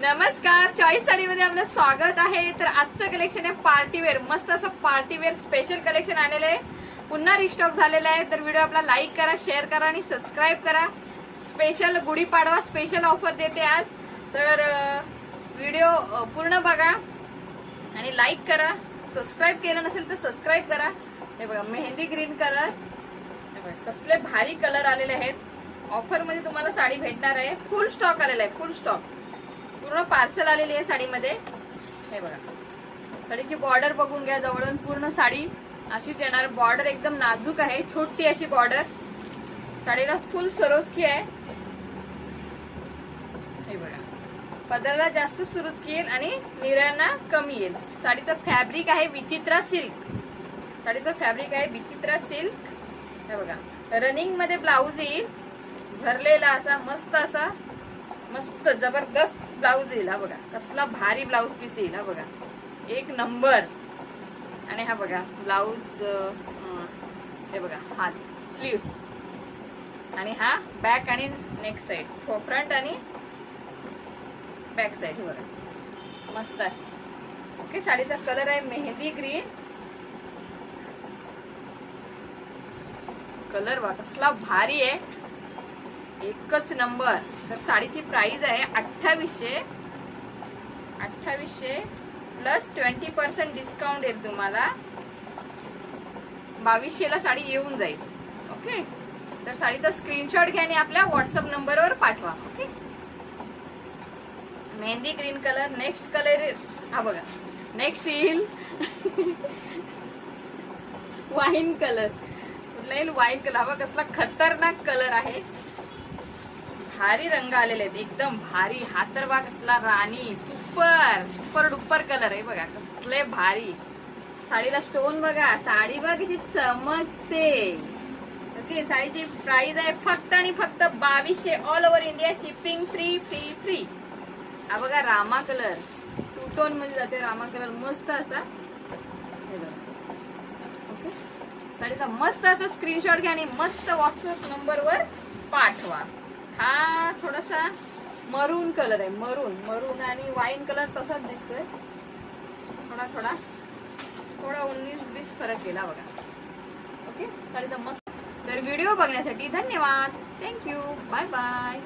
नमस्कार, चॉईस साडीमध्ये आपलं स्वागत आहे. तर आजचं कलेक्शन आहे पार्टीवेअर. मस्त असं पार्टीवेअर स्पेशल कलेक्शन आलेलं आहे. पुन्हा रिस्टॉक झालेला आहे. तर व्हिडिओ आपला लाईक करा, शेअर करा आणि सबस्क्राईब करा. स्पेशल गुढीपाडवा स्पेशल ऑफर देते आज. तर व्हिडिओ पूर्ण बघा आणि लाईक करा. सबस्क्राईब केलं नसेल तर सबस्क्राईब करा. हे बघा, मेहंदी ग्रीन कलर, कसले भारी कलर आलेले आहेत. ऑफर मध्ये तुम्हाला साडी भेटणार आहे. फुल स्टॉक आलेला आहे, फुल स्टॉक. पूर्ण पार्सल आलेली आहे साडीमध्ये. हे बघा, साडीची बॉर्डर बघून घ्या जवळून. पूर्ण साडी अशीच येणार. बॉर्डर एकदम नाजूक आहे, छोटी अशी बॉर्डर. साडीला फुल सरोजकी आहे. हे बघा, पदराला जास्त सरोजकी येईल आणि निऱ्यांना कमी येईल. साडीचं फॅब्रिक आहे विचित्रा सिल्क. साडीचं फॅब्रिक आहे विचित्रा सिल्क. हे बघा, रनिंग मध्ये ब्लाऊज येईल. भरलेला असा मस्त असा मस्त जबरदस्त ब्लाऊज येईल. हा बघा, कसला भारी ब्लाऊज पीस येईल. हा बघा, एक नंबर. आणि हा बघा ब्लाऊज. हे बघा, हात स्लीव्स आणि हा बॅक आणि नेक साइड, फ्रंट आणि बॅक साइड. हे बघा, मस्त अशी. ओके, साडीचा कलर आहे मेहंदी ग्रीन कलर. बघा कसला भारी आहे, एकच नंबर. तर साडीची प्राइस आहे 2800 प्लस 20% डिस्काउंट येईल तुम्हाला. 2200 ला साडी येऊन जाईल. ओके, तर साडीचा स्क्रीनशॉट घ्या आणि आपल्या व्हॉट्सअप नंबरवर पाठवा. Okay, mehndi green colour. Next colour हा बघा, नेक्स्ट येईल वाईन कलर. Wine colour. हा बघा, कसला खतरनाक कलर आहे. भारी रंग आलेले आहेत, एकदम भारी. हा तर बघा कसला राणी, सुपर सुपर डुपर कलर आहे. बघा कसले भारी. साडीला स्टोन बघा, साडी बघा कशी चमकते. ओके, साडीची प्राइस आहे फक्त आणि फक्त 2200. All over India shipping free free free. हा बघा, रामा कलर. टू टोन मध्ये जाते रामा कलर, मस्त असा. ओके, साडीचा मस्त असा स्क्रीनशॉट घ्या आणि मस्त व्हॉट्सअप नंबरवर पाठवा. हा थोडासा मरून कलर आहे. मरून आणि वाईन कलर तसाच दिसतोय. थोडा 19-20 फरक गेला बघा. ओके, साडीचा मस्त. तर व्हिडिओ बघण्यासाठी धन्यवाद. थँक्यू. Bye bye.